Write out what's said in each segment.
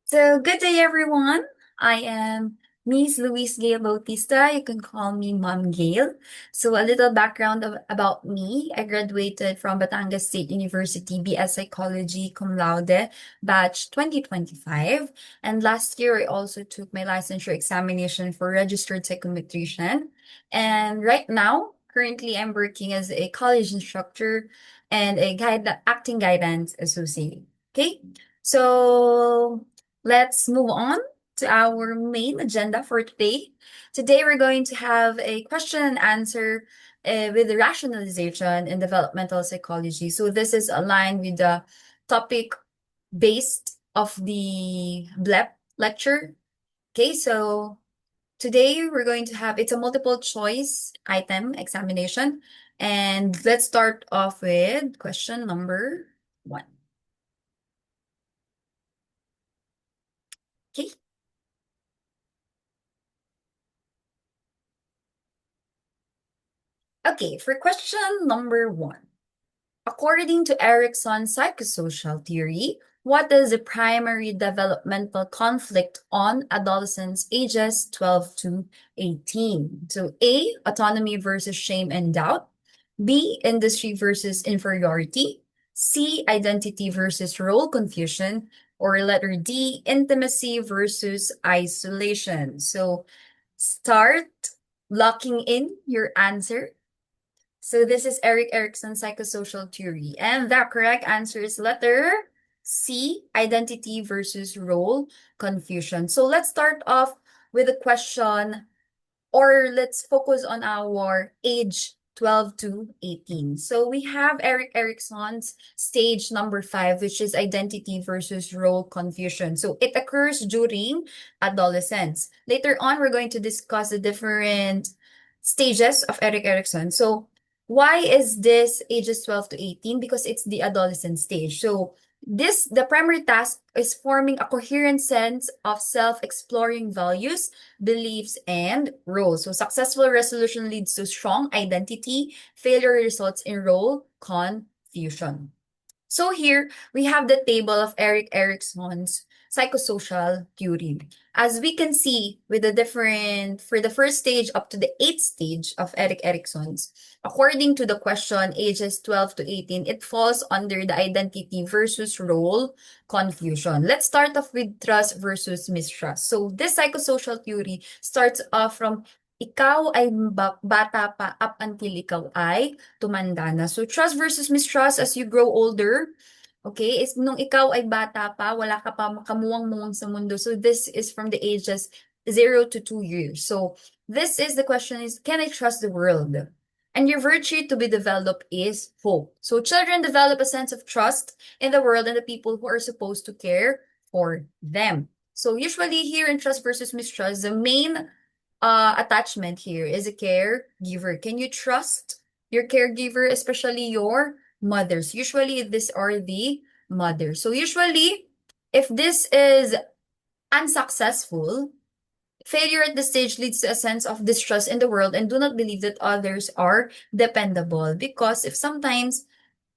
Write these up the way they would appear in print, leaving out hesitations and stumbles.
So, good day, everyone. I am Miss Louise Gail Bautista. You can call me Mom Gail. So, a little background about me. I graduated from Batangas State University, BS Psychology Cum Laude, batch 2025. And last year, I also took my licensure examination for registered psychometrician. And right now, currently, I'm working as a college instructor and a acting guidance associate. Okay. So let's move on to our main agenda for today. Today, we're going to have a question and answer with rationalization in developmental psychology. So, this is aligned with the topic based of the BLEP lecture. Okay, so today we're going to have it's a multiple choice item examination. And let's start off with question number one. Okay. Okay, for question number one. According to Erickson's psychosocial theory, what is the primary developmental conflict on adolescents ages 12 to 18? So A, autonomy versus shame and doubt. B, industry versus inferiority. C, identity versus role confusion. Or letter D, intimacy versus isolation. So start locking in your answer. So this is Eric Erickson's psychosocial theory. And the correct answer is letter C, identity versus role confusion. So let's start off with a question, or let's focus on our age 12 to 18. So we have Eric Erickson's stage number 5, which is identity versus role confusion. So it occurs during adolescence. Later on, we're going to discuss the different stages of Eric Erickson. So why is this ages 12 to 18? Because it's the adolescent stage. So the primary task is forming a coherent sense of self-exploring values, beliefs, and roles. So successful resolution leads to strong identity. Failure results in role confusion. So here we have the table of Eric Erickson's psychosocial theory. As we can see with the different, for the first stage up to the eighth stage of Eric Erickson's, according to the question ages 12 to 18, it falls under the identity versus role confusion. Let's start off with trust versus mistrust. So this psychosocial theory starts off from ikaw ay bata pa up until ikaw ay tumanda na. So, trust versus mistrust as you grow older, okay, is nung ikaw ay bata pa, wala ka pa kamuwang-muwang sa mundo. So, this is from the ages 0 to 2 years. So, this is the question is, can I trust the world? And your virtue to be developed is hope. So, children develop a sense of trust in the world and the people who are supposed to care for them. So, usually here in trust versus mistrust, the main attachment here is a caregiver. Can you trust your caregiver, especially your mothers? Usually, these are the mothers. So, usually, if this is unsuccessful, failure at this stage leads to a sense of distrust in the world and do not believe that others are dependable. Because if sometimes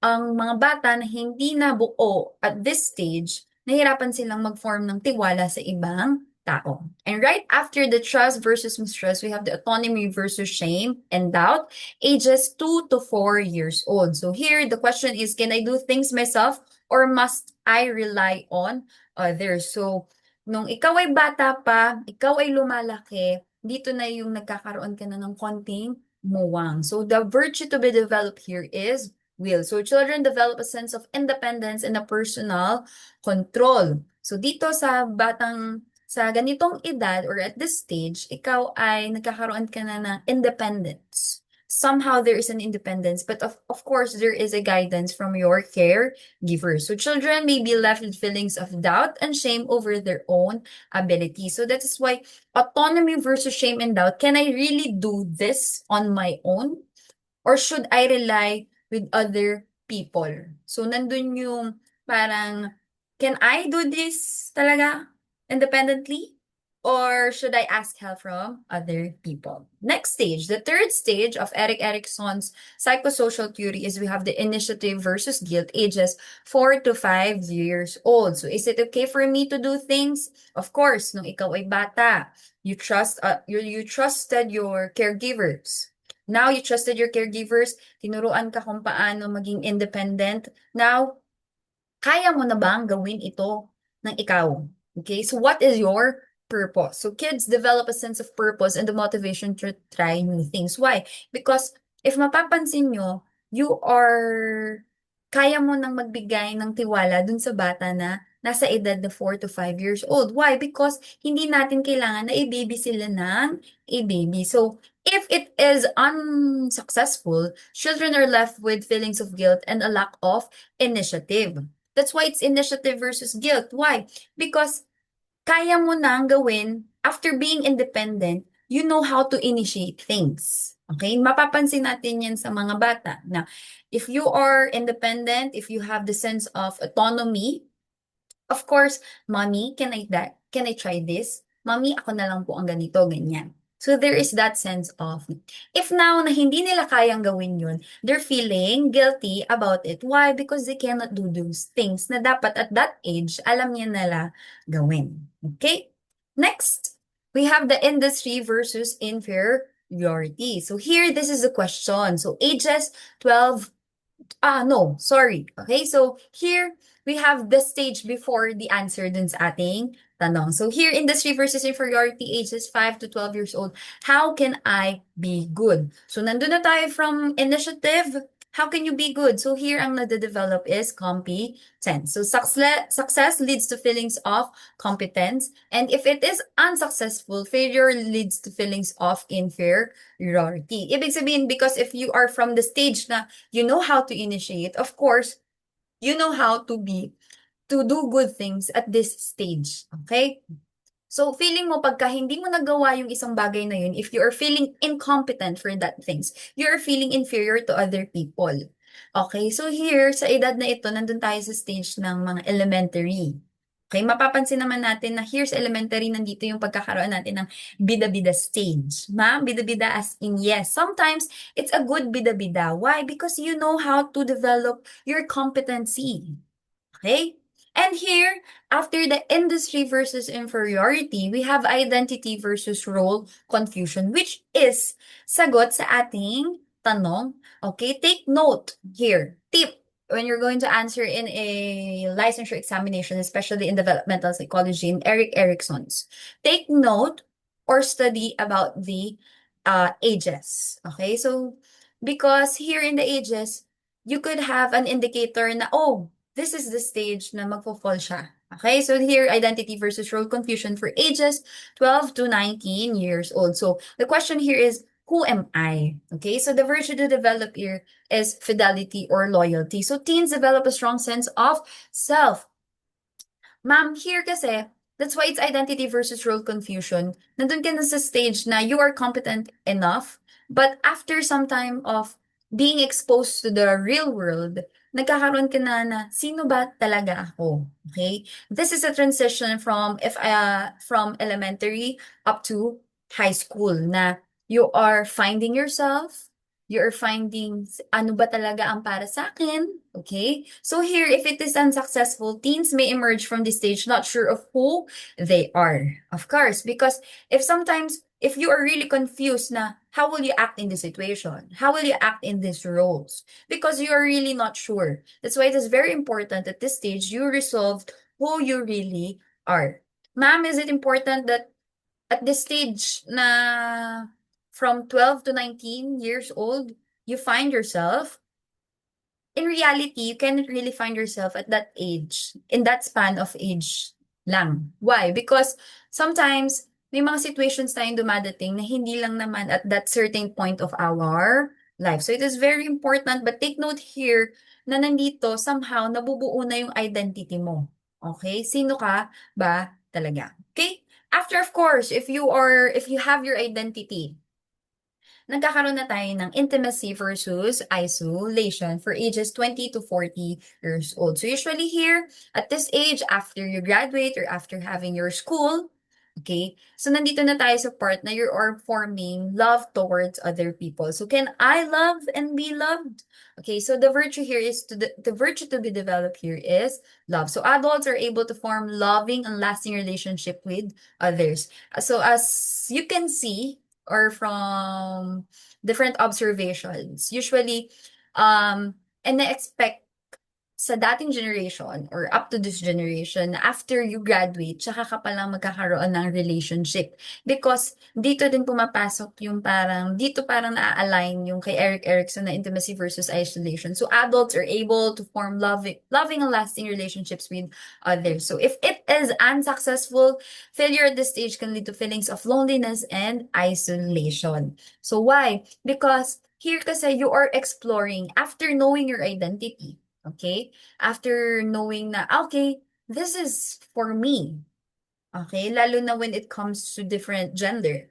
ang mga bata na hindi na buo at this stage, nahirapan silang mag-form ng tiwala sa ibang tao. And right after the trust versus mistrust, we have the autonomy versus shame and doubt, ages 2 to 4 years old. So here, the question is, can I do things myself or must I rely on others? So, nung ikaw ay bata pa, ikaw ay lumalaki, dito na yung nagkakaroon ka na ng konting muwang. So, the virtue to be developed here is will. So, children develop a sense of independence and a personal control. So, dito sa ganitong edad or at this stage, ikaw ay nagkakaroon ka na ng independence. Somehow there is an independence, but of course, there is a guidance from your caregiver. So, children may be left with feelings of doubt and shame over their own ability. So, that is why autonomy versus shame and doubt. Can I really do this on my own? Or should I rely with other people? So, nandun yung parang, can I do this talaga independently? Or should I ask help from other people? Next stage, the third stage of Erik Erikson's psychosocial theory is we have the initiative versus guilt ages 4 to 5 years old. So is it okay for me to do things? Of course, nung ikaw ay bata, you trusted your caregivers. Now you trusted your caregivers, tinuruan ka kung paano maging independent. Now, kaya mo na bang gawin ito ng ikaw? Okay, so what is your purpose? So kids develop a sense of purpose and the motivation to try new things. Why? Because if mapapansin nyo, kaya mo nang magbigay ng tiwala dun sa bata na nasa edad na 4 to 5 years old. Why? Because hindi natin kailangan na i-baby sila ng i-baby. So, if it is unsuccessful, children are left with feelings of guilt and a lack of initiative. That's why it's initiative versus guilt. Why? Because kaya mo nang gawin, after being independent, you know how to initiate things. Okay? Mapapansin natin yan sa mga bata. Now, if you are independent, if you have the sense of autonomy, of course, mommy, can I try this? Mommy, ako na lang po ang ganito, ganyan. So there is that sense of, if now na hindi nila kayang gawin yun, they're feeling guilty about it. Why? Because they cannot do those things na dapat at that age, alam niya nila gawin. Okay? Next, we have the industry versus inferiority. So here, this is the question. So ages 12. No, sorry. Okay, so here we have the stage before the answer dun sa ating tanong. So here, industry versus inferiority, ages 5 to 12 years old. How can I be good? So nandun na tayo from initiative. How can you be good? So here, ang nade-develop is competence. So success leads to feelings of competence. And if it is unsuccessful, failure leads to feelings of inferiority. Ibig sabihin, because if you are from the stage na you know how to initiate, of course, you know how to do good things at this stage. Okay? So, feeling mo pagka hindi mo nagawa yung isang bagay na yun, if you are feeling incompetent for that things, you are feeling inferior to other people. Okay? So, here, sa edad na ito, nandun tayo sa stage ng mga elementary. Okay? Mapapansin naman natin na here's elementary, nandito yung pagkakaroon natin ng bida-bida stage. Ma'am, bida-bida as in yes. Sometimes, it's a good bida-bida. Why? Because you know how to develop your competency. Okay? And here, after the industry versus inferiority, we have identity versus role confusion, which is sagot sa ating tanong. Okay, take note here. Tip, when you're going to answer in a licensure examination, especially in developmental psychology in Erik Erikson's, take note or study about the ages. Okay, so because here in the ages, you could have an indicator na, oh, this is the stage na magfo-fall siya. Okay, so here, identity versus role confusion for ages 12 to 19 years old. So the question here is, who am I? Okay, so the virtue to develop here is fidelity or loyalty. So teens develop a strong sense of self. Ma'am, here kasi, that's why it's identity versus role confusion. Nandun ka na sa stage na you are competent enough, but after some time of being exposed to the real world, nagkakaroon ka na sino ba talaga ako? Okay? This is a transition from elementary up to high school na you are finding yourself, you're finding ano ba talaga ang para sa akin, okay? So here, if it is unsuccessful, teens may emerge from this stage not sure of who they are. Of course, because if you are really confused na how will you act in this situation? How will you act in these roles? Because you are really not sure. That's why it is very important at this stage you resolve who you really are. Ma'am, is it important that at this stage na from 12 to 19 years old, you find yourself? In reality, you cannot really find yourself at that age, in that span of age lang. Why? Because sometimes, may mga situations tayong dumadating na hindi lang naman at that certain point of our life. So it is very important, but take note here na nandito somehow nabubuo na yung identity mo. Okay? Sino ka ba talaga? Okay? After, of course, if you have your identity, nagkakaroon na tayo ng intimacy versus isolation for ages 20 to 40 years old. So usually here, at this age, after you graduate or after having your school, Okay? So, nandito na tayo sa part na you are forming love towards other people. So, can I love and be loved? Okay, so the virtue here is the virtue to be developed here is love. So, adults are able to form loving and lasting relationship with others. So, as you can see, or from different observations, usually, and I expect sa dating generation or up to this generation, after you graduate, tsaka ka palang magkakaroon ng relationship. Because dito din pumapasok yung parang, dito parang na-align yung kay Eric Erickson na intimacy versus isolation. So adults are able to form loving and lasting relationships with others. So if it is unsuccessful, failure at this stage can lead to feelings of loneliness and isolation. So why? Because here kasi you are exploring after knowing your identity. Okay? After knowing na, okay, this is for me. Okay? Lalo na when it comes to different gender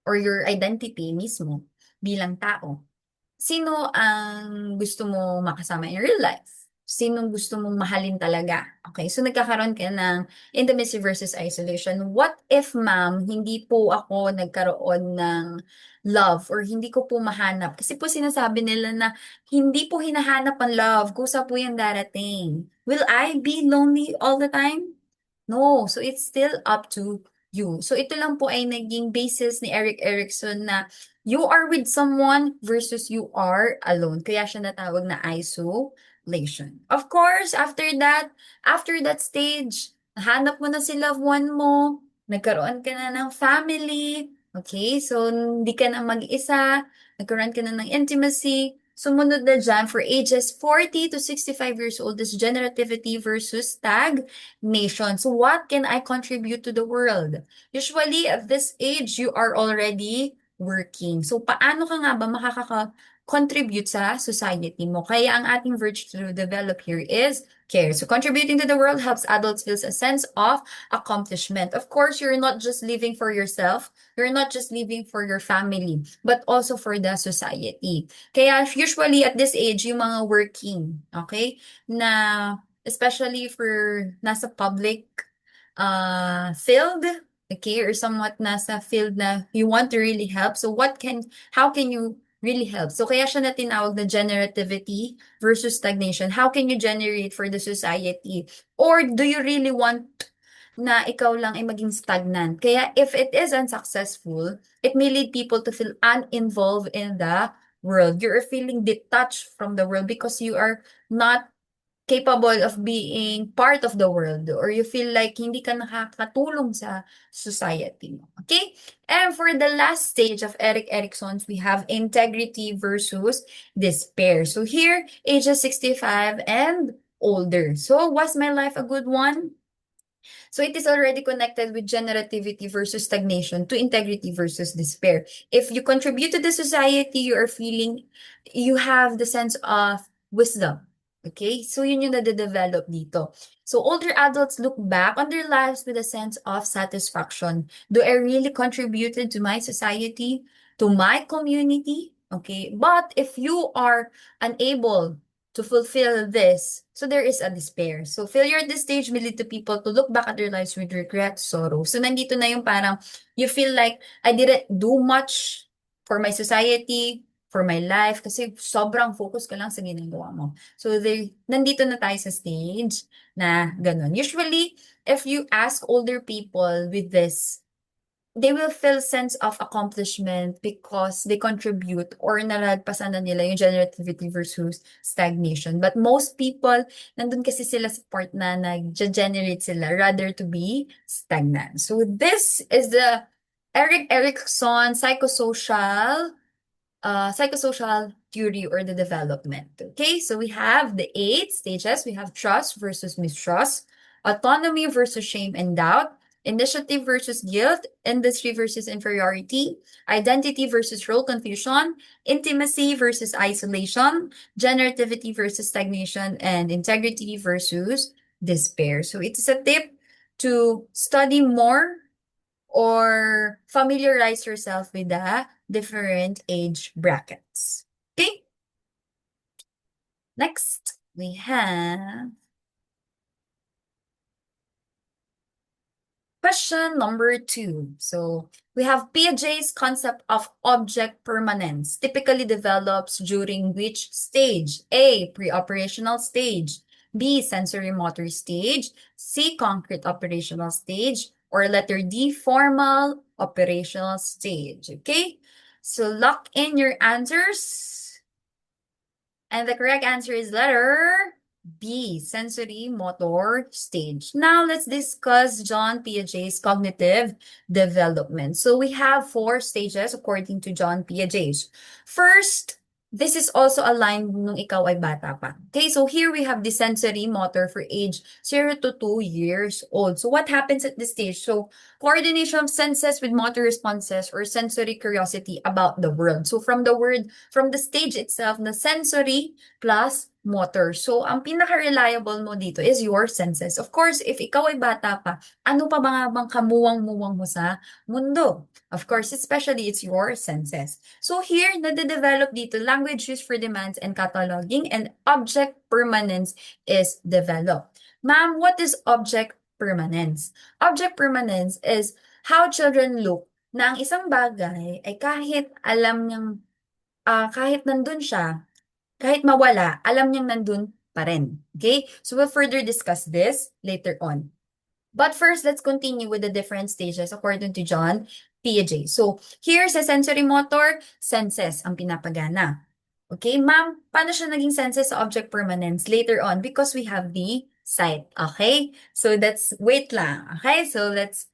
or your identity mismo bilang tao. Sino ang gusto mo makasama in real life? Sinong gusto mong mahalin talaga? Okay, so nagkakaroon ka ng intimacy versus isolation. What if, ma'am, hindi po ako nagkaroon ng love or hindi ko po mahanap? Kasi po sinasabi nila na hindi po hinahanap ang love, kusa po yung darating. Will I be lonely all the time? No. So it's still up to you. So ito lang po ay naging basis ni Eric Erickson na you are with someone versus you are alone. Kaya siya natawag na isolation. Of course, after that stage, nahanap mo na si loved one mo, nagkaroon ka na ng family, okay? So, hindi ka na mag-isa, nagkaroon ka na ng intimacy. Sumunod na dyan for ages 40 to 65 years old is generativity versus stagnation. So, what can I contribute to the world? Usually, at this age, you are already working. So, paano ka nga ba makaka-contribute sa society mo? Kaya ang ating virtue to develop here is care. So, contributing to the world helps adults feel a sense of accomplishment. Of course, you're not just living for yourself. You're not just living for your family, but also for the society. Kaya usually at this age, yung mga working, okay, na especially for nasa public field, okay, or somewhat nasa field na you want to really help. So how can you really help? So kaya siya na tinawag na generativity versus stagnation. How can you generate for the society? Or do you really want na ikaw lang ay maging stagnant? Kaya if it is unsuccessful, it may lead people to feel uninvolved in the world. You're feeling detached from the world because you are not capable of being part of the world or you feel like hindi ka nakakatulong sa society mo. Okay? And for the last stage of Eric Erickson's, we have integrity versus despair. So here, ages 65 and older. So was my life a good one? So it is already connected with generativity versus stagnation to integrity versus despair. If you contribute to the society, you are feeling, you have the sense of wisdom. Okay? So yun yung nade-develop dito. So older adults look back on their lives with a sense of satisfaction. Do I really contributed to my society, to my community? Okay? But if you are unable to fulfill this, so there is a despair. So failure at this stage may lead to people to look back at their lives with regret, sorrow. So nandito na yung parang you feel like I didn't do much for my society, for my life, kasi sobrang focus ka lang sa ginagawa mo. So nandito na tayo sa stage na ganun. Usually, if you ask older people with this, they will feel sense of accomplishment because they contribute or nalagpasan na nila yung generativity versus stagnation. But most people, nandun kasi sila sa part na nag-generate sila rather to be stagnant. So this is the Eric Erickson psychosocial theory or the development. Okay, so we have the 8 stages. We have trust versus mistrust, autonomy versus shame and doubt, initiative versus guilt, industry versus inferiority, identity versus role confusion, intimacy versus isolation, generativity versus stagnation, and integrity versus despair. So it's a tip to study more or familiarize yourself with the different age brackets. Okay? Next, we have Question number 2. So we have Piaget's concept of object permanence typically develops during which stage? A. Pre-operational stage. B. Sensory motor stage. C. Concrete operational stage. Or letter D. Formal operational stage. Okay? So lock in your answers. And the correct answer is letter B, sensory motor stage. Now let's discuss John Piaget's cognitive development. So we have 4 stages according to John Piaget. First, this is also aligned nung ikaw ay bata pa. Okay, so here we have the sensory motor for age 0 to 2 years old. So what happens at this stage? So coordination of senses with motor responses or sensory curiosity about the world. So from the stage itself, the sensory plus motor. So, ang pinaka-reliable mo dito is your senses. Of course, if ikaw ay bata pa, ano pa ba nga bang kamuwang-muwang mo sa mundo? Of course, especially it's your senses. So here, nade-develop dito language use for demands and cataloging and object permanence is developed. Ma'am, what is object permanence? Object permanence is how children look na ang isang bagay ay kahit alam niyang kahit nandun siya, kahit mawala, alam niyang nandun pa rin. Okay? So we'll further discuss this later on. But first, let's continue with the different stages according to John Piaget. So here's a sensory motor, senses ang pinapagana. Okay, ma'am, paano siya naging senses sa object permanence later on? Because we have the sight. Okay? So that's, wait lang. Okay? So let's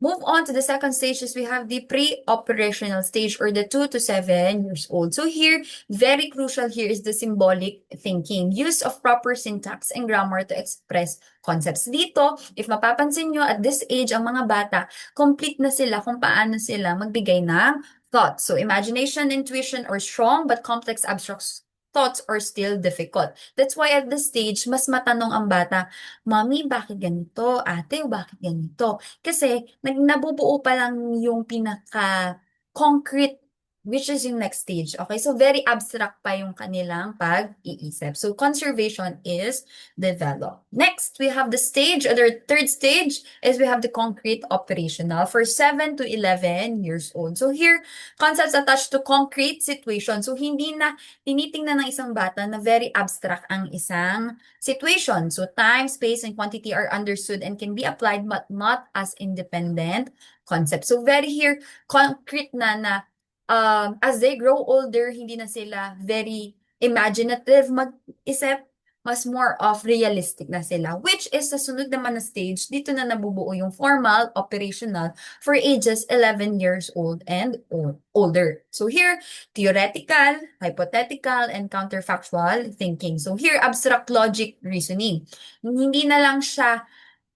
move on to the second stage is we have the pre-operational stage or the 2 to 7 years old. So here, very crucial here is the symbolic thinking. Use of proper syntax and grammar to express concepts. Dito, if mapapansin nyo, at this age, ang mga bata, complete na sila kung paano sila magbigay ng thoughts. So imagination, intuition, or strong but complex abstract thoughts are still difficult. That's why at this stage, mas matanong ang bata, Mami, bakit ganito? Ate, bakit ganito? Kasi nabubuo pa lang yung pinaka-concrete, which is yung next stage. Okay? So, very abstract pa yung kanilang pag-iisip. So, conservation is developed. Next, we have the stage, or the third stage is we have the concrete operational for 7 to 11 years old. So, here, concepts attached to concrete situation. So, hindi na tinitingnan ng isang bata na very abstract ang isang situation. So time, space, and quantity are understood and can be applied but not as independent concepts. So very here, concrete na as they grow older, hindi na sila very imaginative mag-isip, mas more of realistic na sila. Which is sa sunod naman na stage, dito na nabubuo yung formal, operational, for ages 11 years old and older. So here, theoretical, hypothetical, and counterfactual thinking. So here, abstract logic reasoning. Hindi na lang siya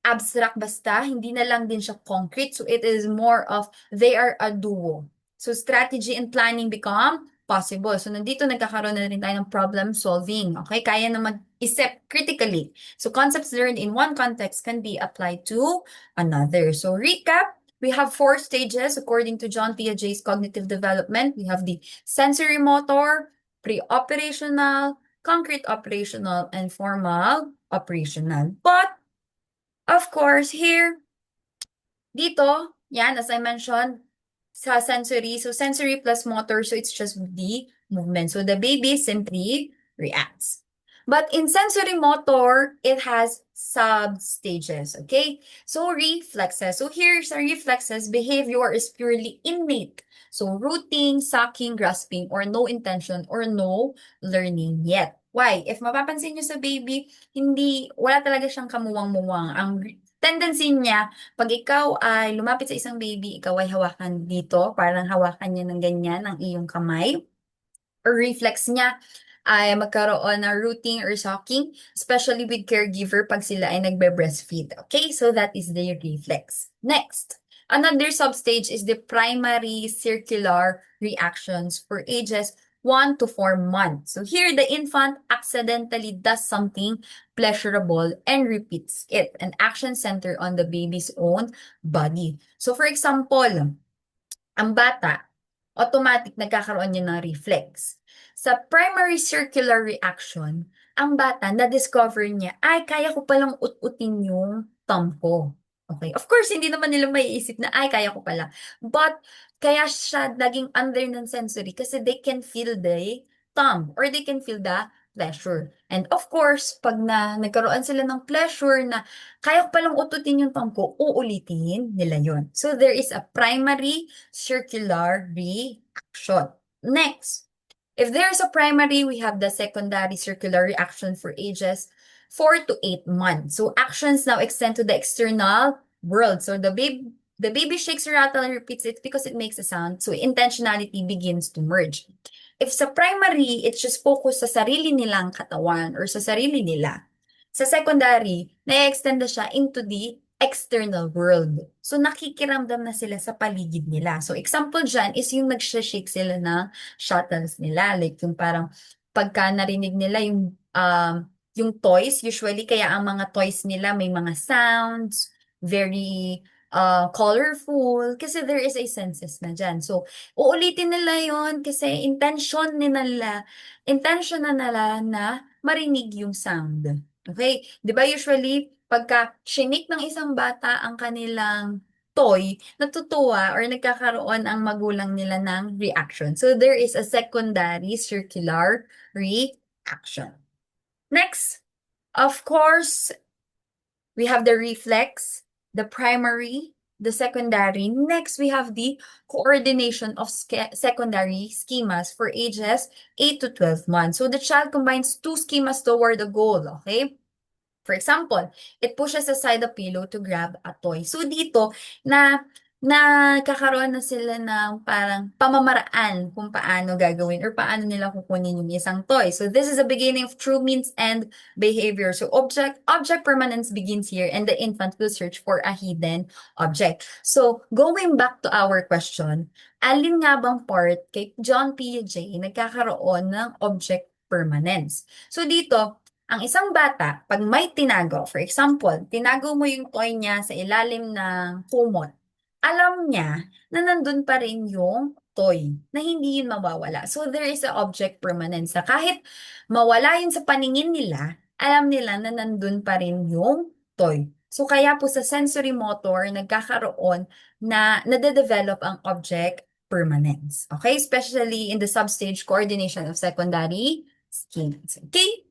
abstract basta, hindi na lang din siya concrete. So it is more of they are a duo. So strategy and planning become possible. So nandito nagkakaroon na rin tayo ng problem solving. Okay? Kaya na mag-isip critically. So concepts learned in one context can be applied to another. So recap, we have 4 stages according to John Piaget's cognitive development. We have the sensory motor, pre-operational, concrete operational, and formal operational. But, of course, here, dito, yan, as I mentioned, sa sensory, so sensory plus motor, so it's just the movement. So the baby simply reacts. But in sensory motor, it has sub-stages, okay? So reflexes. So here sa reflexes, behavior is purely innate. So rooting, sucking, grasping, or no intention or no learning yet. Why? If mapapansin nyo sa baby, wala talaga siyang kamuwang-muwang. Ang tendency niya, pag ikaw ay lumapit sa isang baby, ikaw ay hawakan dito, parang hawakan niya ng ganyan ang iyong kamay. Or reflex niya ay magkaroon ng rooting or sucking, especially with caregiver pag sila ay nagbe-breastfeed. Okay, so that is the reflex. Next, another substage is the primary circular reactions for ages 1 to 4 months. So here, the infant accidentally does something pleasurable and repeats it, an action center on the baby's own body. So for example, ang bata, automatic nagkakaroon niya ng reflex. Sa primary circular reaction, ang bata na-discover niya, ay, kaya ko palang ut-utin yung thumb ko. Okay. Of course, hindi naman nila maiisip na, ay, kaya ko pala. But, kaya siya naging under ng sensory kasi they can feel the thumb or they can feel the pleasure. And of course, pag nagkaroon sila ng pleasure na kaya ko palang ututin yung thumb ko, uulitin nila yon. So, there is a primary circular reaction. Next, if there is a primary, we have the secondary circular reaction for ages 4 to 8 months. So actions now extend to the external world. So the baby shakes or rattle and repeats it because it makes a sound. So intentionality begins to merge. If sa primary, it's just focus sa sarili nilang katawan or sa sarili nila. Sa secondary, na-extend na siya into the external world. So nakikiramdam na sila sa paligid nila. So example dyan is yung nag-shake sila ng shuttles nila. Like yung parang pagka narinig nila yung toys, usually kaya ang mga toys nila may mga sounds, very colorful, kasi there is a senses na dyan. So, uulitin nila yon kasi intention na nila na marinig yung sound. Okay? Di ba usually, pagka shinik ng isang bata ang kanilang toy, natutuwa or nagkakaroon ang magulang nila ng reaction. So, there is a secondary circular reaction. Next, of course, we have the reflex, the primary, the secondary. Next, we have the coordination of secondary schemas for ages 8 to 12 months. So the child combines two schemas toward a goal, okay? For example, it pushes aside the pillow to grab a toy. So dito, nagkakaroon na sila ng parang pamamaraan kung paano gagawin or paano nila kukunin yung isang toy. So this is the beginning of true means and behavior. So object permanence begins here and the infant will search for a hidden object. So going back to our question, alin nga bang part kay John Piaget nagkakaroon ng object permanence? So dito, ang isang bata, pag may tinago, for example, tinago mo yung toy niya sa ilalim ng kumot, alam niya na nandun pa rin yung toy, na hindi yun mawawala. So, there is a object permanence na kahit mawala yun sa paningin nila, alam nila na nandun pa rin yung toy. So, kaya po sa sensory motor, nagkakaroon na nade-develop ang object permanence. Okay? Especially in the substage coordination of secondary schemes. Okay?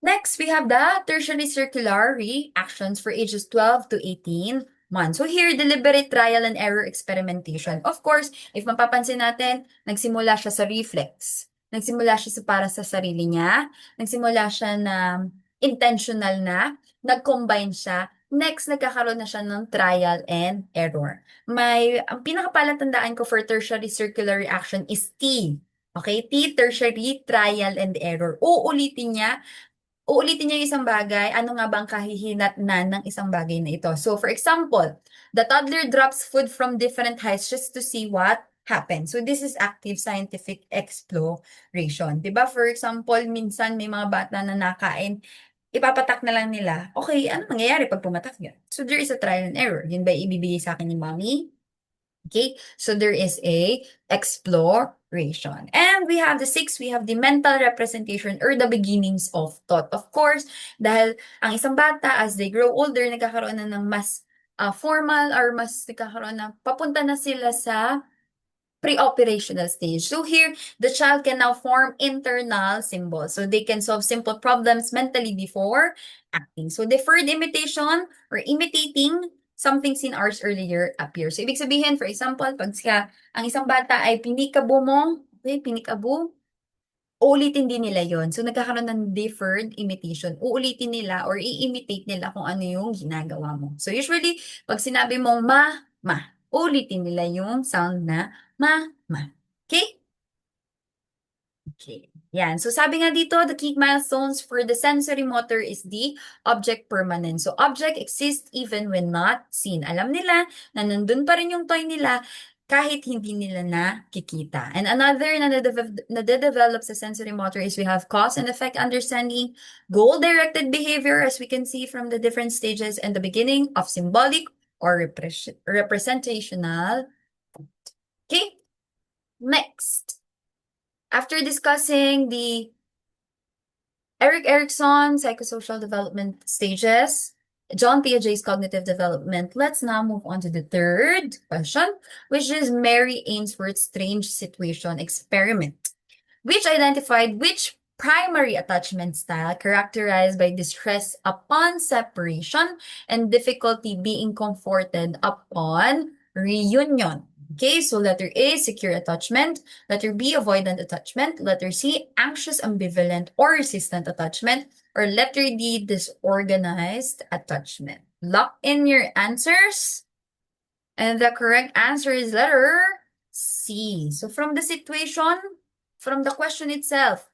Next, we have the tertiary circular reactions for ages 12 to 18 months. So here, deliberate trial and error experimentation. Of course, if mapapansin natin, nagsimula siya sa reflex. Nagsimula siya para sa sarili niya. Nagsimula siya na intentional na. Nag-combine siya. Next, nagkakaroon na siya ng trial and error. Ang pinakapalatandaan ko for tertiary circular reaction is T. Okay, T, tertiary, trial and error. Uulitin niya yung isang bagay, ano nga ba ang kahihinatnan ng isang bagay na ito? So, for example, the toddler drops food from different heights just to see what happens. So, this is active scientific exploration. Diba? For example, minsan may mga bata na nakain, ipapatak na lang nila, okay, ano mangyayari pag pumatak yun? So, there is a trial and error. Yun ba ibibigay sa akin ni mommy? Okay, so there is a exploration. And we have the sixth, we have the mental representation or the beginnings of thought. Of course, dahil ang isang bata, as they grow older, nagkakaroon na ng mas formal or mas nagkakaroon na, papunta na sila sa pre-operational stage. So here, the child can now form internal symbols. So they can solve simple problems mentally before acting. So deferred imitation or imitating something seen ours earlier appears. So ibig sabihin, for example, pag ang isang bata ay pinikabo mo, okay, pinikabo, uulitin din nila yon. So nagkakaroon ng deferred imitation. Uulitin nila or i-imitate nila kung ano yung ginagawa mo. So usually, pag sinabi mong ma, uulitin nila yung sound na ma. Okay? Okay. Yan. So sabi nga dito, the key milestones for the sensory motor is the object permanence. So object exists even when not seen. Alam nila na nandun pa rin yung toy nila kahit hindi nila nakikita. And another na nade-develop sa sensory motor is we have cause and effect understanding, goal-directed behavior as we can see from the different stages, and the beginning of symbolic or representational. Okay? Next. After discussing the Erik Erikson psychosocial development stages, John Piaget's cognitive development. Let's now move on to the third question, which is Mary Ainsworth's strange situation experiment, which identified which primary attachment style characterized by distress upon separation and difficulty being comforted upon reunion. Okay, so letter A, secure attachment. Letter B, avoidant attachment. Letter C, anxious, ambivalent, or resistant attachment. Or letter D, disorganized attachment. Lock in your answers. And the correct answer is letter C. So from the situation, from the question itself,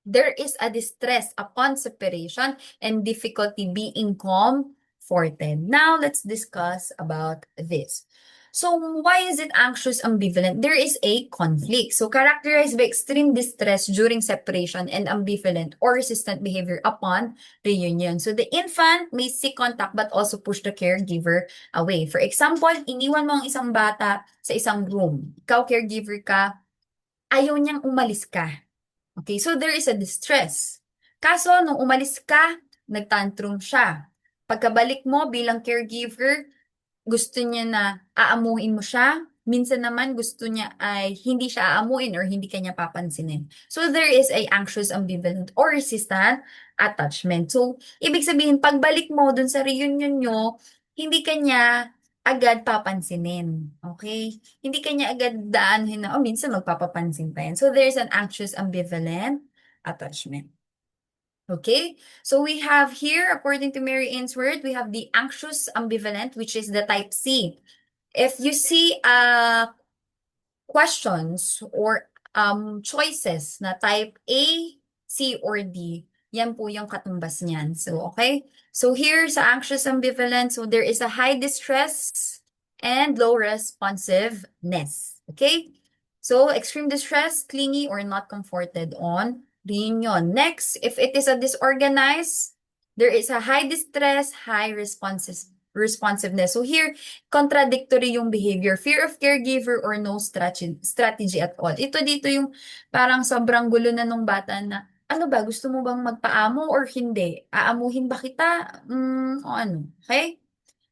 there is a distress upon separation and difficulty being comforted. Now, let's discuss about this. So, why is it anxious ambivalent? There is a conflict. So, characterized by extreme distress during separation and ambivalent or resistant behavior upon reunion. So, the infant may seek contact but also push the caregiver away. For example, iniwan mo ang isang bata sa isang room. Ikaw, caregiver ka, ayaw niyang umalis ka. Okay, so there is a distress. Kaso, nung umalis ka, nagtantrum siya. Pagkabalik mo bilang caregiver, gusto niya na aamuin mo siya. Minsan naman gusto niya ay hindi siya aamuin or hindi kanya papansinin. So there is a anxious, ambivalent, or resistant attachment. So, ibig sabihin, pagbalik mo dun sa reunion nyo, hindi kanya agad papansinin. Okay? Hindi kanya agad daanin na, minsan magpapapansin pa yan. So there's an anxious, ambivalent attachment. Okay, so we have here, according to Mary Ainsworth, we have the anxious ambivalent, which is the type C. If you see questions or choices na type A, C, or D, yan po yung katumbas niyan. So, okay? So, here sa anxious ambivalent, so there is a high distress and low responsiveness. Okay? So, extreme distress, clingy, or not comforted on reunion. Next, if it is a disorganized, there is a high distress, high responsiveness. So here, contradictory yung behavior. Fear of caregiver or no strategy at all. Ito dito yung parang sobrang gulo na nung bata na, ano ba, gusto mo bang magpaamo or hindi? Aamuhin ba kita? O ano? Okay?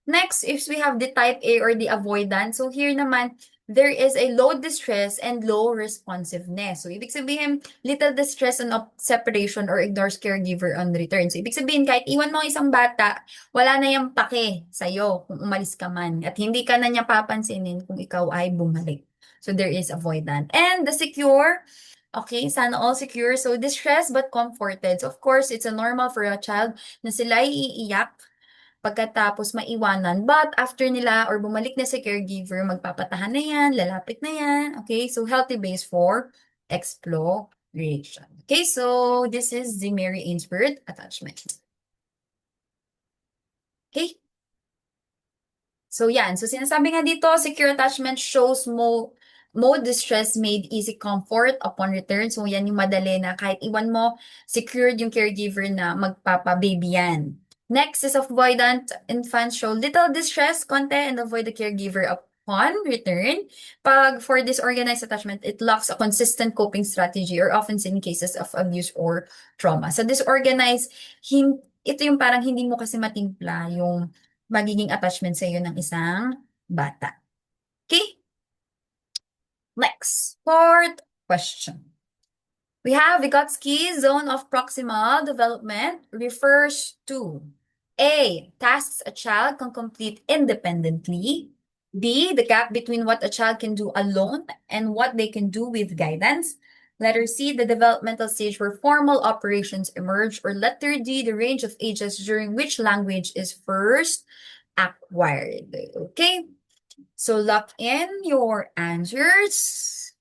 Next, if we have the type A or the avoidant, so here naman, there is a low distress and low responsiveness. So, ibig sabihin, little distress on separation or ignores caregiver on return. So, ibig sabihin, kahit iwan mo ang isang bata, wala na yung pake sa'yo kung umalis ka man. At hindi ka na niya papansinin kung ikaw ay bumalik. So, there is avoidant. And the secure, okay, sana all secure. So, distress but comforted. So, of course, it's a normal for a child na sila iiyak pagkatapos maiwanan. But after nila or bumalik na sa caregiver, magpapatahan na yan, lalapit na yan. Okay, so healthy base for exploration. Okay, so this is the Mary Ainsworth attachment. Okay. So yan, so sinasabi nga dito, secure attachment shows more distress made easy comfort upon return. So yan yung madali na kahit iwan mo, secured yung caregiver na magpapa-baby yan. Next is avoidant. Infants show little distress, konti, and avoid the caregiver upon return. Pag for disorganized attachment, it lacks a consistent coping strategy or often seen in cases of abuse or trauma. Sa disorganized, ito yung parang hindi mo kasi matimpla yung magiging attachment sa iyo ng isang bata. Okay? Next, fourth question. We have Vygotsky's zone of proximal development refers to A, tasks a child can complete independently. B, the gap between what a child can do alone and what they can do with guidance. Letter C, the developmental stage where formal operations emerge. Or letter D, the range of ages during which language is first acquired. Okay, so lock in your answers.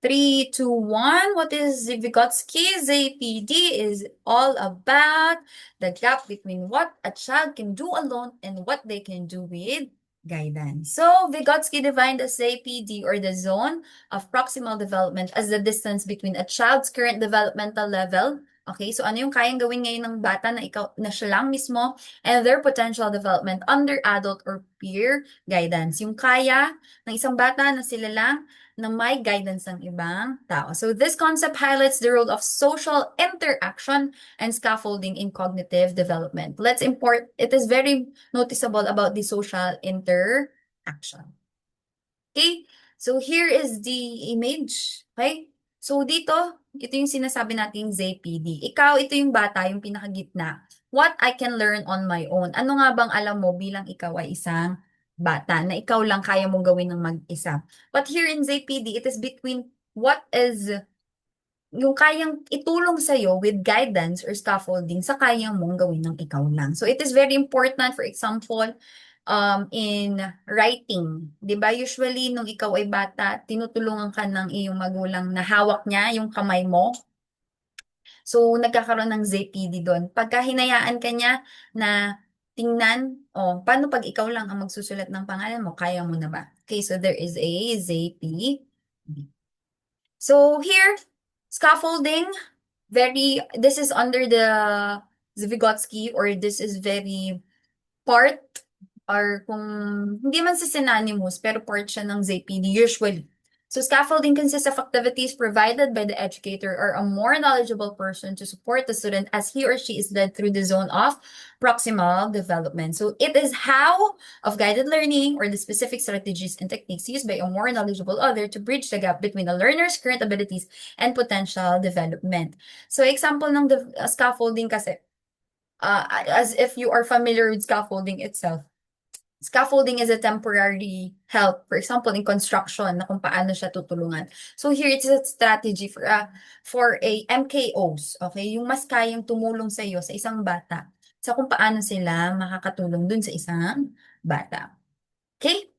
3, 2, 1. What is Vygotsky? ZPD is all about the gap between what a child can do alone and what they can do with guidance. So, Vygotsky defined the ZPD or the zone of proximal development as the distance between a child's current developmental level Okay, so ano yung kayang gawin ngayon ng bata na ikaw na siya lang mismo, and their potential development under adult or peer guidance. Yung kaya ng isang bata na sila lang na may guidance ng ibang tao. So this concept highlights the role of social interaction and scaffolding in cognitive development. It is very noticeable about the social interaction. Okay? So here is the image. Okay? So dito, ito yung sinasabi nating ZPD. Ikaw, ito yung bata, yung pinakagitna. What I can learn on my own. Ano nga bang alam mo bilang ikaw ay isang bata na ikaw lang kaya mong gawin ng mag-isa. But here in ZPD, it is between what is yung kayang itulong sa'yo with guidance or scaffolding sa kayang mong gawin ng ikaw lang. So it is very important, for example, in writing. 'Di ba usually nung ikaw ay bata, tinutulungan ka ng iyong magulang na hawak niya yung kamay mo. So nagkakaroon ng ZPD doon. Pagka hinayaan ka niya na tingnan, oh, paano pag ikaw lang ang magsusulat ng pangalan mo, kaya mo na ba? Okay, so there is a ZPD. So here, scaffolding, this is under the Vygotsky, or this is very part, or kung hindi man sa synonymous, pero part siya ng ZPD usually. So scaffolding consists of activities provided by the educator or a more knowledgeable person to support the student as he or she is led through the zone of proximal development. So it is how of guided learning or the specific strategies and techniques used by a more knowledgeable other to bridge the gap between the learner's current abilities and potential development. So example ng scaffolding kasi, as if you are familiar with scaffolding itself. Scaffolding is a temporary help, for example, in construction, na kung paano siya tutulungan. So here, it's a strategy for a MKOs, okay? Yung mas kayang tumulong sa iyo, sa isang bata, sa kung paano sila makakatulong dun sa isang bata. Okay?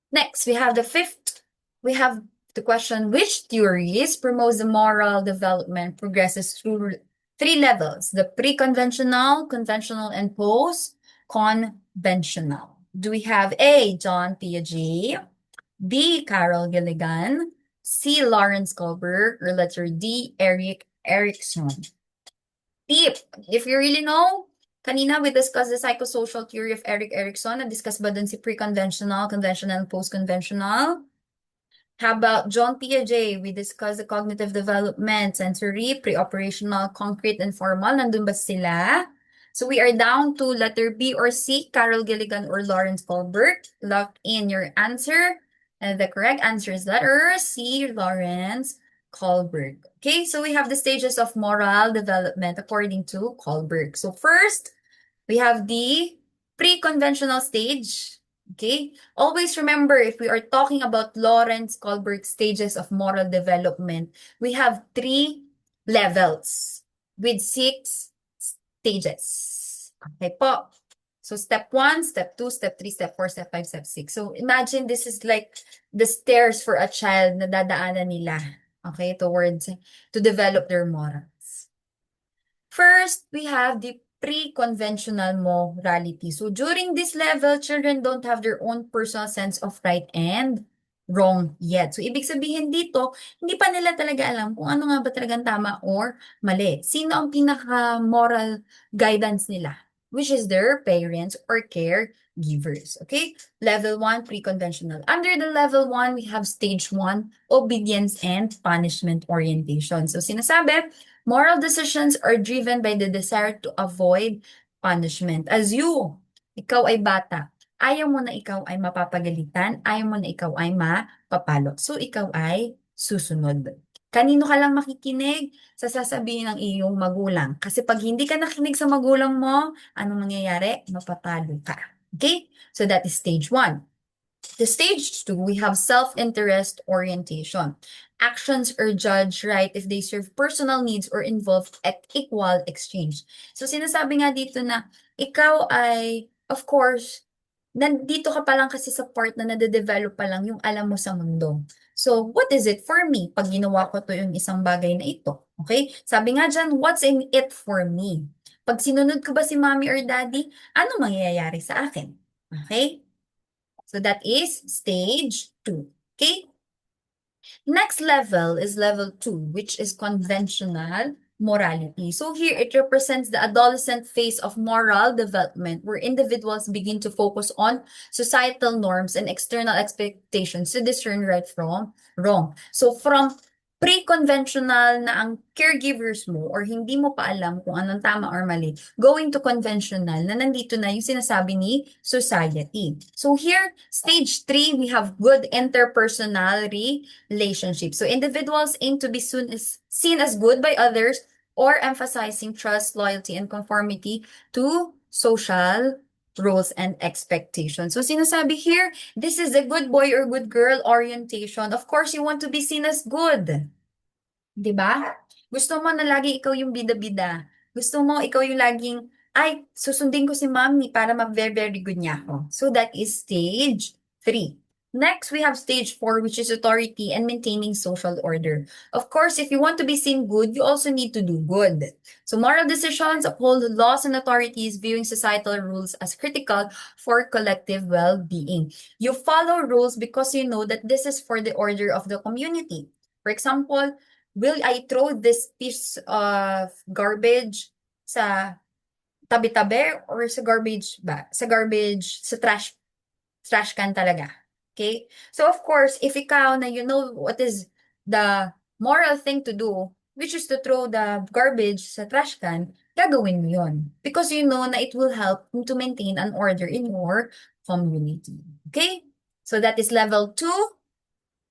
Next, we have the question, which theories promotes the moral development progresses through 3 levels, the pre-conventional, conventional, and post-conventional. Do we have A, John Piaget, B, Carol Gilligan, C, Lawrence Kohlberg, or letter D, Erik Erikson? Tip, if you really know, kanina we discussed the psychosocial theory of Erik Erikson. Na-discuss ba dun si pre-conventional, conventional, and post-conventional? How about John Piaget? We discussed the cognitive development, sensory, pre-operational, concrete, and formal. Nandun ba sila? So we are down to letter B or C, Carol Gilligan or Lawrence Kohlberg. Lock in your answer. And the correct answer is letter C, Lawrence Kohlberg. Okay, so we have the stages of moral development according to Kohlberg. So first, we have the pre-conventional stage. Okay, always remember, if we are talking about Lawrence Kohlberg stages of moral development, we have 3 levels with 6 stages. Okay po. So step 1, step 2, step 3, step 4, step 5, step 6. So imagine this is like the stairs for a child na dadaanan nila, okay, to develop their morals. First, we have the pre-conventional morality. So during this level, children don't have their own personal sense of right and wrong yet. So ibig sabihin dito, hindi pa nila talaga alam kung ano nga ba talagang tama or mali. Sino ang pinaka-moral guidance nila? Which is their parents or caregivers. Okay? Level 1, pre-conventional. Under the level 1, we have stage 1, obedience and punishment orientation. So sinasabi, moral decisions are driven by the desire to avoid punishment. Ikaw ay bata, ayaw mo na ikaw ay mapapagalitan, ayaw mo na ikaw ay mapapalo. So, ikaw ay susunod. Kanino ka lang makikinig? Sa sasabihin ng iyong magulang. Kasi pag hindi ka nakinig sa magulang mo, anong mangyayari? Mapapalo ka. Okay? So, that is stage 1. The stage 2, we have self-interest orientation. Actions are judged right if they serve personal needs or involve equal exchange. So sinasabi nga dito na ikaw ay, of course, nandito ka pa lang kasi sa part na nade-develop pa lang yung alam mo sa mundo. So, what is it for me pag ginawa ko to yung isang bagay na ito? Okay? Sabi nga dyan, what's in it for me? Pag sinunod ko ba si mommy or daddy, ano mangyayari sa akin? Okay? So that is stage 2. Okay? Next level is level 2, which is conventional morality. So here it represents the adolescent phase of moral development where individuals begin to focus on societal norms and external expectations to discern right from wrong. So from pre-conventional na ang caregivers mo or hindi mo pa alam kung anong tama or mali, going to conventional na nandito na yung sinasabi ni society. So here, stage 3, we have good interpersonal relationships. So individuals aim to be seen as good by others or emphasizing trust, loyalty, and conformity to social roles and expectations. So sinasabi here, this is a good boy or good girl orientation. Of course, you want to be seen as good. 'Di ba? Gusto mo na lagi ikaw yung bida-bida. Gusto mo ikaw yung laging, ay, susundin ko si mommy para ma-very, very good niya ako. So that is stage 3. Next, we have stage 4, which is authority and maintaining social order. Of course, if you want to be seen good, you also need to do good. So moral decisions uphold laws and authorities, viewing societal rules as critical for collective well-being. You follow rules because you know that this is for the order of the community. For example, will I throw this piece of garbage sa tabi-tabi or sa garbage ba? Sa garbage, sa trash can talaga. Okay? So of course, if ikaw na you know what is the moral thing to do, which is to throw the garbage sa trash can, gagawin mo yun. Because you know na it will help to maintain an order in your community. Okay? So that is level 2.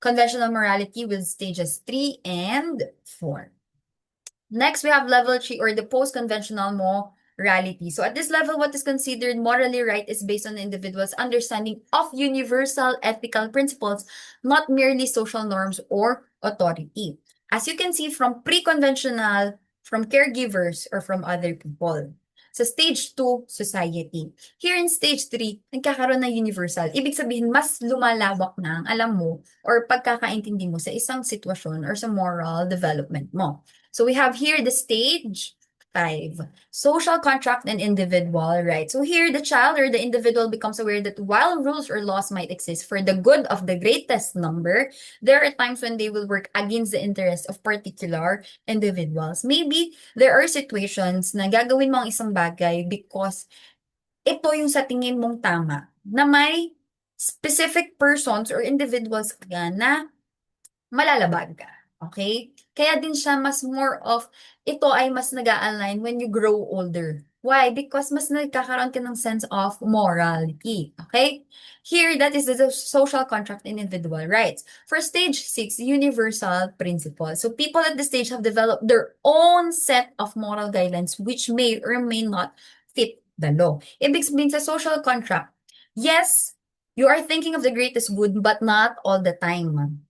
Conventional morality with stages 3 and 4. Next, we have level 3 or the post-conventional morality. So at this level, what is considered morally right is based on the individual's understanding of universal ethical principles, not merely social norms or authority. As you can see from pre-conventional, from caregivers, or from other people. Sa stage 2, society. Here in stage 3, nagkakaroon ng universal. Ibig sabihin, mas lumalawak na ang alam mo or pagkakaintindi mo sa isang sitwasyon or sa moral development mo. So we have here the stage 5, social contract and individual rights. So here, the child or the individual becomes aware that while rules or laws might exist for the good of the greatest number, there are times when they will work against the interests of particular individuals. Maybe there are situations na gagawin mo ang isang bagay because ito yung sa tingin mong tama, na may specific persons or individuals ka na malalabag ka. Okay? Kaya din siya mas more of, ito ay mas nag-a-align when you grow older. Why? Because mas nagkakaroon ka ng sense of morality. Okay? Here, that is the social contract and individual rights. For stage 6, universal principles. So people at this stage have developed their own set of moral guidelines which may or may not fit the law. Ibig sabihin sa social contract, yes, you are thinking of the greatest good but not all the time.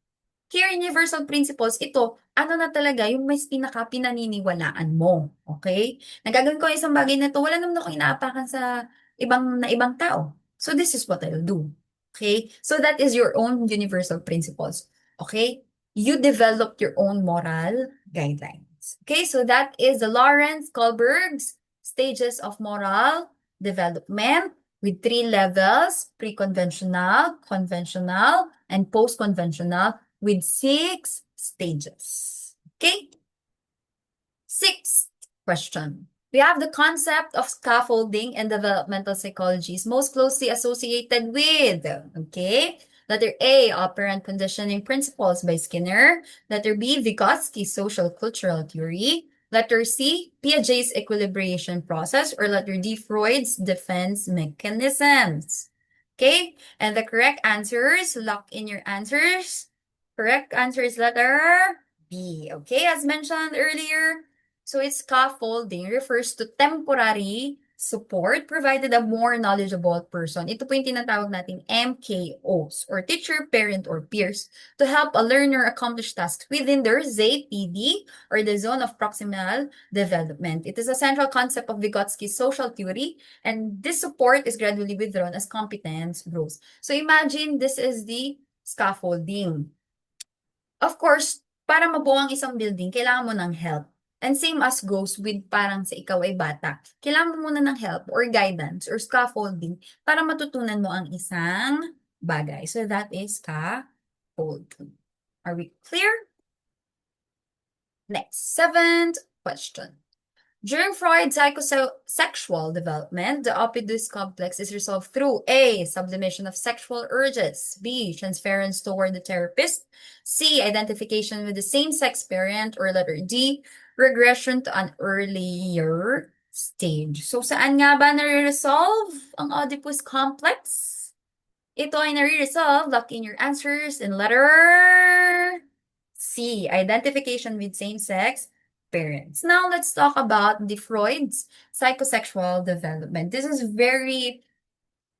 Here, universal principles, ito, ano na talaga, yung mas pinaka-pinaniniwalaan mo. Okay? Nagagawin ko isang bagay na ito, wala naman akong inaapakan sa ibang tao. So, this is what I'll do. Okay? So, that is your own universal principles. Okay? You develop your own moral guidelines. Okay? So, that is the Lawrence Kohlberg's stages of moral development with 3 levels, pre-conventional, conventional, and post-conventional, with 6 stages. Okay? 6th question. We have the concept of scaffolding and developmental psychology is most closely associated with, okay? Letter A, operant conditioning principles by Skinner. Letter B, Vygotsky's social cultural theory. Letter C, Piaget's equilibration process. Or letter D, Freud's defense mechanisms. Okay? And the correct answers, lock in your answers. Correct answer is letter B. Okay, as mentioned earlier, so it's scaffolding refers to temporary support provided a more knowledgeable person. Ito po yung tinatawag nating MKOs or teacher, parent, or peers to help a learner accomplish tasks within their ZPD or the zone of proximal development. It is a central concept of Vygotsky's social theory, and this support is gradually withdrawn as competence grows. So imagine this is the scaffolding. Of course, para mabuo ang isang building, kailangan mo ng help. And same as goes with parang sa ikaw ay bata. Kailangan mo muna ng help or guidance or scaffolding para matutunan mo ang isang bagay. So that is scaffolding. Are we clear? Next, 7th question. During Freud's psychosexual development, the Oedipus complex is resolved through A. Sublimation of sexual urges, B. Transference toward the therapist, C. Identification with the same-sex parent, or letter D. Regression to an earlier stage. So, saan nga ba nare-resolve ang Oedipus complex? Ito ay nare-resolve. Lock in your answers in letter C. Identification with same-sex parents. Now, let's talk about the Freud's psychosexual development. This is very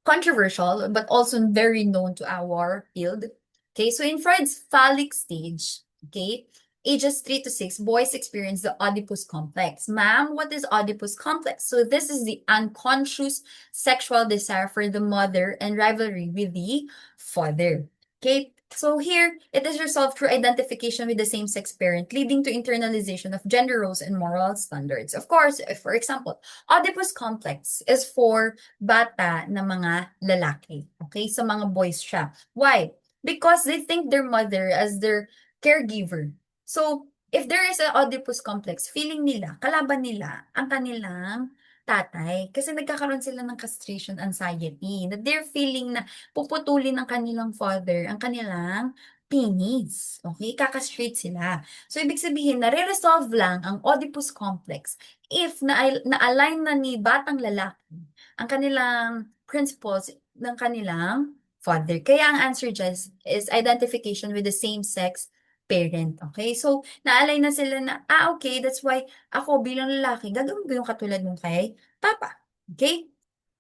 controversial, but also very known to our field. Okay, so in Freud's phallic stage, okay, ages 3 to 6, boys experience the Oedipus complex. Ma'am, what is Oedipus complex? So this is the unconscious sexual desire for the mother and rivalry with the father. Okay, so here, it is resolved through identification with the same-sex parent, leading to internalization of gender roles and moral standards. Of course, for example, Oedipus complex is for bata na mga lalaki. Okay? Sa mga boys siya. Why? Because they think their mother as their caregiver. So, if there is an Oedipus complex, feeling nila, kalaban nila, ang kanilang tatay. Kasi nagkakaroon sila ng castration anxiety. Na they're feeling na puputulin ng kanilang father ang kanilang penis. Okay? Kakastrate sila. So, ibig sabihin, nare-resolve lang ang Oedipus complex if na-align na ni batang lalaki ang kanilang principles ng kanilang father. Kaya ang answer dyan is identification with the same-sex parent. Okay? So, na-align na sila na, okay, that's why ako bilang lalaki, gagawin ko yung katulad nung kay Papa. Okay?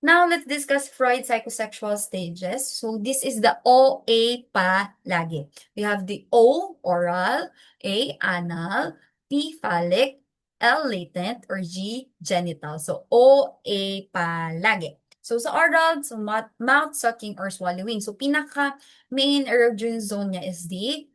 Now, let's discuss Freud's psychosexual stages. So, this is the OA pa lagi. We have the O, oral, A, anal, P, phallic, L, latent, or G, genital. So, OA pa lagi. So, sa oral, so mouth sucking or swallowing. So, pinaka main erogenous zone niya is the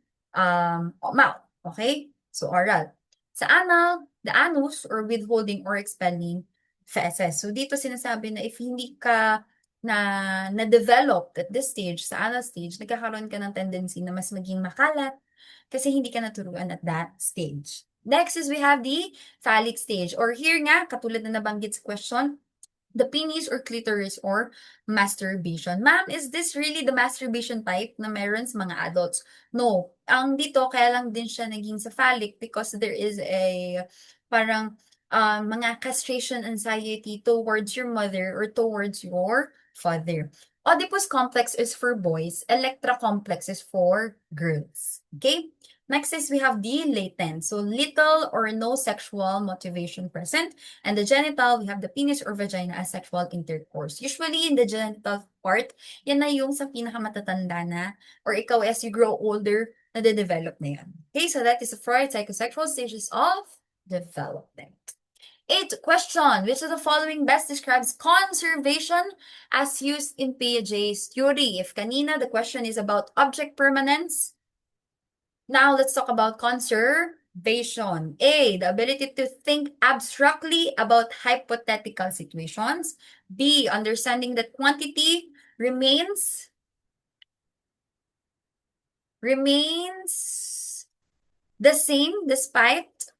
mouth. Okay? So, oral. Sa anal, the anus or withholding or expelling feces. So, dito sinasabi na if hindi ka na-develop at this stage, sa anal stage, nagkakaroon ka ng tendency na mas maging makalat kasi hindi ka naturuan at that stage. Next is we have the phallic stage. Or here nga, katulad na nabanggit sa question, the penis or clitoris or masturbation. Ma'am, is this really the masturbation type na meron sa mga adults? No. Ang dito, kaya lang din siya naging sa phallic because there is a parang mga castration anxiety towards your mother or towards your father. Oedipus complex is for boys. Electra complex is for girls. Okay? Next is we have the latent. So, little or no sexual motivation present. And the genital, we have the penis or vagina as sexual intercourse. Usually, in the genital part, yan na yung sa pinakamatatanda na, or ikaw as you grow older, nade-develop na yan. Okay, so that is the Freud psychosexual stages of development. 8th question. Which of the following best describes conservation as used in Piaget's theory? If kanina, the question is about object permanence. Now, let's talk about conservation. A, the ability to think abstractly about hypothetical situations. B, understanding that quantity remains the same despite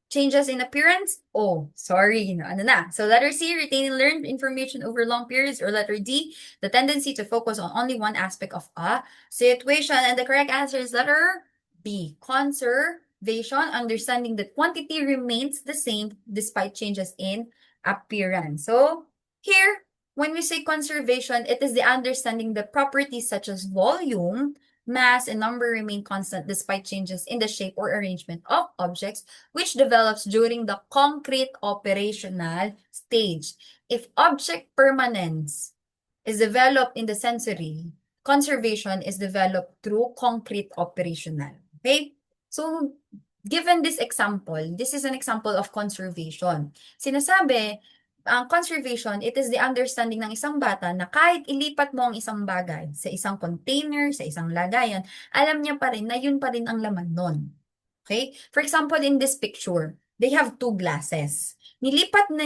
changes in appearance. Oh, sorry, ano na. So letter C, retaining learned information over long periods, or letter D, the tendency to focus on only one aspect of a situation. And the correct answer is letter B, conservation, understanding that quantity remains the same despite changes in appearance. So here, when we say conservation, it is the understanding that properties such as volume, mass, and number remain constant despite changes in the shape or arrangement of objects, which develops during the concrete operational stage. If object permanence is developed in the sensory, conservation is developed through concrete operational. Okay? So, given this example, this is an example of conservation. Sinasabi, ang conservation, it is the understanding ng isang bata na kahit ilipat mo ang isang bagay sa isang container, sa isang lagayan, alam niya pa rin na yun pa rin ang laman nun. Okay? For example, in this picture, they have 2 glasses. Nilipat na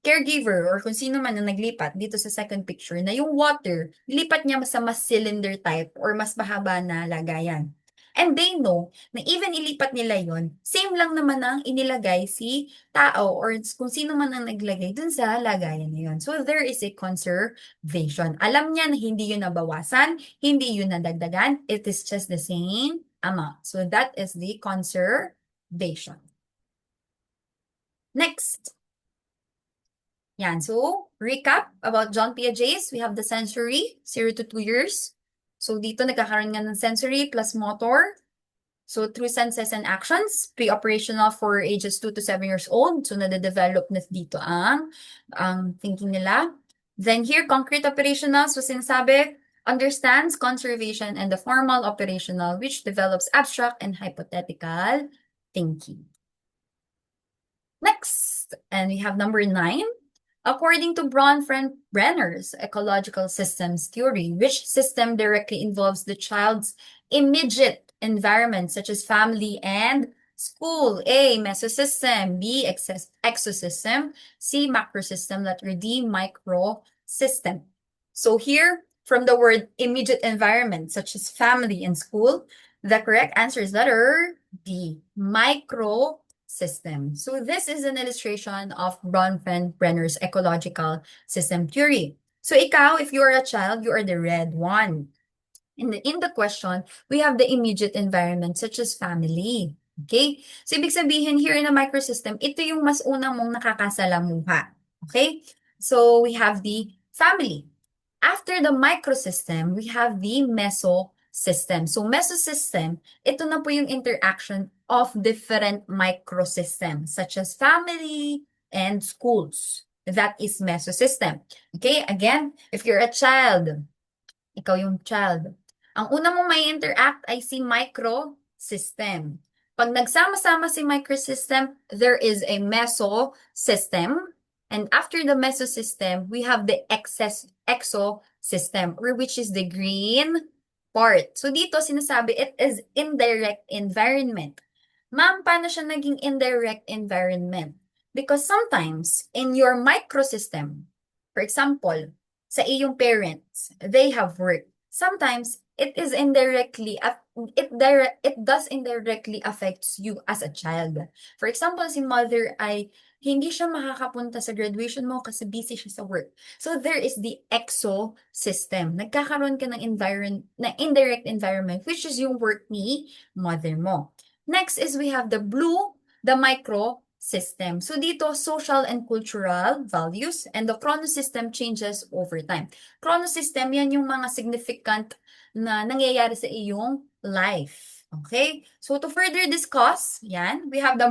caregiver or kung sino man na naglipat dito sa second picture na yung water, nilipat niya sa mas cylinder type or mas mahaba na lagayan. And they know na even ilipat nila yon, same lang naman ang inilagay si tao or kung sino man ang naglagay dun sa lagayan na yun. So there is a conservation. Alam niya na hindi yun nabawasan, hindi yun nadagdagan, it is just the same amount. So that is the conservation. Next. Yan. So, recap about John Piaget's. We have the sensory, 0 to 2 years. So, dito nagkakaroon nga ng sensory plus motor. So, through senses and actions, pre-operational for ages 2 to 7 years old. So, nade-develop na dito ang thinking nila. Then here, concrete operational. So, sinasabi, understands conservation and the formal operational, which develops abstract and hypothetical thinking. Next, and we have number 9. According to Brenner's ecological systems theory, which system directly involves the child's immediate environment, such as family and school? A, mesosystem. B, exosystem. C, macrosystem. Letter D, microsystem. So here, from the word immediate environment, such as family and school, the correct answer is letter D, microsystem. So this is an illustration of Brenner's ecological system theory. So ikaw, if you are a child, you are the red one. In the question, we have the immediate environment such as family. Okay? So ibig sabihin here in a microsystem, ito yung mas una mong nakakasalamuha. Okay? So we have the family. After the microsystem, we have the mesosystem. So mesosystem, ito na po yung interaction of different microsystems such as family and schools. That is mesosystem. Okay? Again, if you're a child, ikaw yung child. Ang una mong may interact ay si microsystem. Pag nagsama-sama si microsystem, there is a mesosystem. And after the mesosystem, we have the exosystem, or which is the green part. So dito sinasabi, it is indirect environment. Ma'am, paano siya naging indirect environment? Because sometimes, in your microsystem, for example, sa iyong parents, they have work. Sometimes, it does indirectly affects you as a child. For example, si mother ay hindi siya makakapunta sa graduation mo kasi busy siya sa work. So there is the exosystem. Nagkakaroon ka ng indirect environment, which is yung work ni mother mo. Next is we have the blue, the microsystem. So dito, social and cultural values, and the chronosystem changes over time. Chronosystem, yan yung mga significant na nangyayari sa iyong life. Okay? So to further discuss, yan, we have the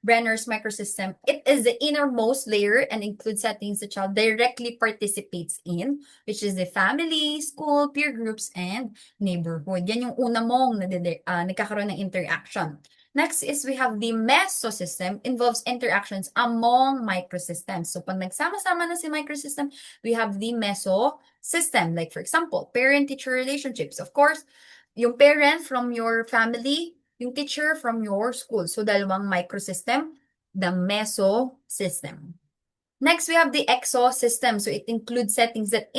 Brenner's microsystem. It is the innermost layer and includes settings the child directly participates in, which is the family, school, peer groups, and neighborhood. Yan yung una mong nagkakaroon ng interaction. Next is we have the mesosystem, involves interactions among microsystems. So pag nagsama-sama na si microsystem, we have the mesosystem. Like for example, parent-teacher relationships. Of course, yung parent from your family, yung teacher from your school. So dalawang microsystem, the mesosystem. Next, we have the exosystem. So it includes settings that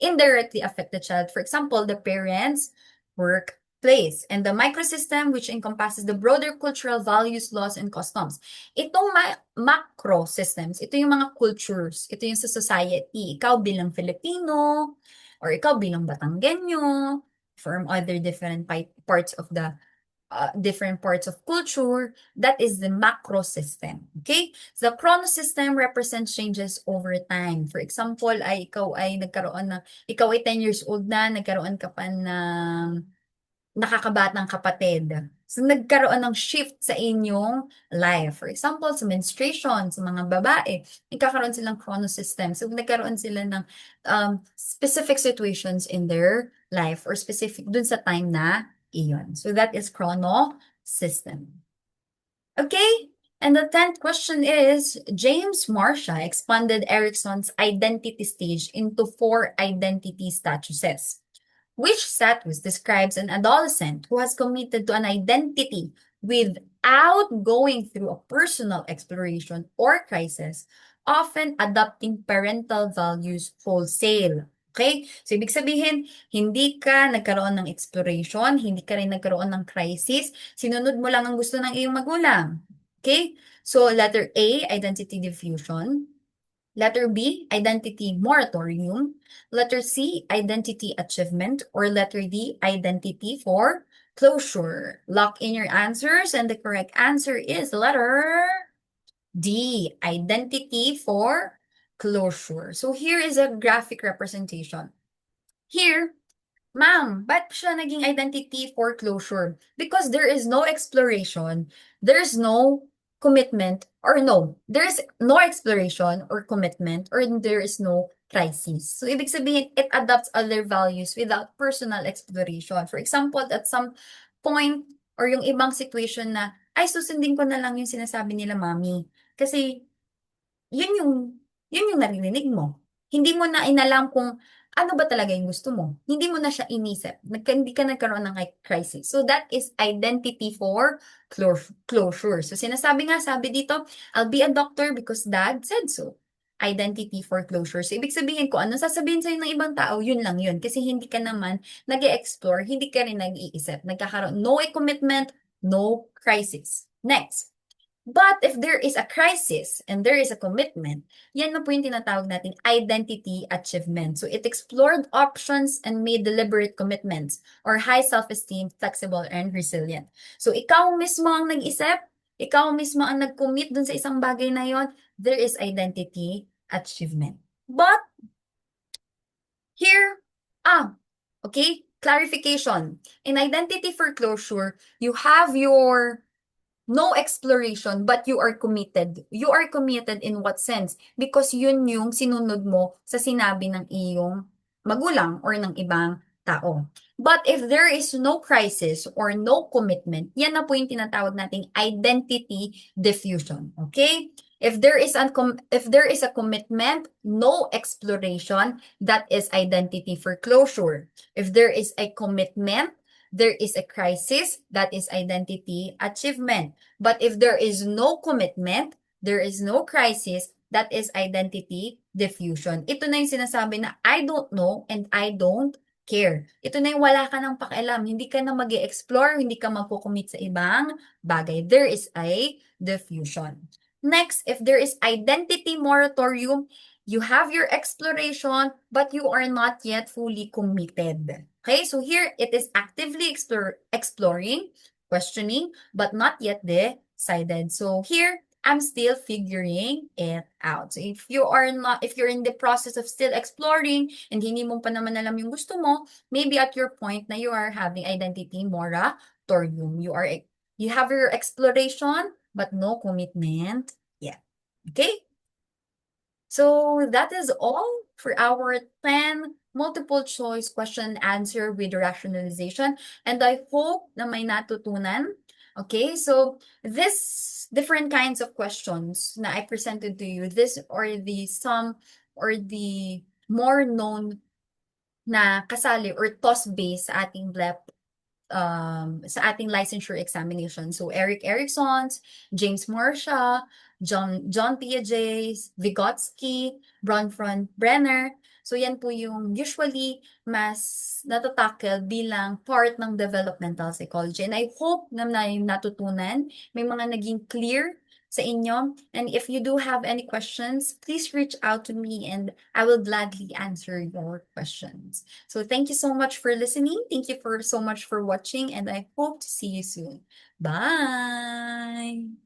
indirectly affect the child. For example, the parents' workplace. And the microsystem, which encompasses the broader cultural values, laws, and customs. Itong macro systems, ito yung mga cultures. Ito yung sa society. Ikaw bilang Filipino, or ikaw bilang Batanggenyo, from other different parts of the different parts of culture, that is the macro system. Okay? The chronosystem represents changes over time. For example, ay ikaw ay nagkaroon na, ikaw ay 10 years old na, nagkaroon ka pa ng nakakabatang kapatid. So, nagkaroon ng shift sa inyong life. For example, sa menstruation, sa mga babae, nagkakaroon silang chronosystem. So, nagkaroon sila ng specific situations in their life or specific dun sa time na iyon. So, that is chronosystem. Okay? And the 10th question is, James Marcia expanded Erickson's identity stage into 4 identity statuses. Which status describes an adolescent who has committed to an identity without going through a personal exploration or crisis, often adopting parental values wholesale? Okay? So, ibig sabihin, hindi ka nagkaroon ng exploration, hindi ka rin nagkaroon ng crisis, sinunod mo lang ang gusto ng iyong magulang. Okay? So, letter A, identity diffusion. Letter B, identity moratorium. Letter C, identity achievement. Or letter D, identity for closure. Lock in your answers, and the correct answer is letter D, identity for closure. So here is a graphic representation. Here, ma'am, ba't siya naging identity for closure? Because there is no exploration, there's no commitment, or no, there's no exploration or commitment, or there is no crisis. So, ibig sabihin, it adopts other values without personal exploration. For example, at some point, or yung ibang situation na, ay, susundin ko na lang yung sinasabi nila, mami. Kasi, yun yung, yun yung naririnig mo. Hindi mo na inalam kung ano ba talaga yung gusto mo. Hindi mo na siya inisip. Hindi ka nagkaroon ng crisis. So that is identity for closure. So sinasabi nga, sabi dito, I'll be a doctor because dad said so. Identity for closure. So ibig sabihin ko, ano sasabihin sa'yo ng ibang tao, yun lang yun. Kasi hindi ka naman nag-explore, hindi ka rin nag-iisip. Nagkakaroon, no commitment, no crisis. Next. But if there is a crisis and there is a commitment, yan na po yung tinatawag natin identity achievement. So it explored options and made deliberate commitments or high self-esteem, flexible, and resilient. So ikaw mismo ang nag-isip, ikaw mismo ang nag-commit dun sa isang bagay na yon, there is identity achievement. But here, okay, clarification. In identity for closure, you have your no exploration, but you are committed. You are committed in what sense? Because yun yung sinunod mo sa sinabi ng iyong magulang or ng ibang tao. But if there is no crisis or no commitment, yan na po yung tinatawag nating identity diffusion. Okay? If there is a commitment, no exploration, that is identity for closure. If there is a commitment, there is a crisis, that is identity achievement. But if there is no commitment, there is no crisis, that is identity diffusion. Ito na yung sinasabi na I don't know and I don't care. Ito na yung wala ka ng pakialam. Hindi ka na mag-explore, hindi ka magkukumit sa ibang bagay. There is a diffusion. Next, if there is identity moratorium, you have your exploration, but you are not yet fully committed. Okay, so here it is actively exploring, questioning, but not yet decided. So here, I'm still figuring it out. So if you're in the process of still exploring and hindi mo pa naman alam yung gusto mo, maybe at your point na you are having identity moratorium. You have your exploration, but no commitment yet. Okay? So that is all for our 10 multiple choice question and answer with rationalization. And I hope na may natutunan. Okay, so this different kinds of questions na I presented to you, this or the some or the more known na kasali or toss-based sa ating sa ating licensure examination. So Eric Erickson's, James Morsha, John Piaget's, Vygotsky, Bronfman Brenner. So yan po yung usually mas natatackle bilang part ng developmental psychology. And I hope na natutunan, may mga naging clear sa inyo. And if you do have any questions, please reach out to me and I will gladly answer your questions. So thank you so much for listening. Thank you so much for watching, and I hope to see you soon. Bye!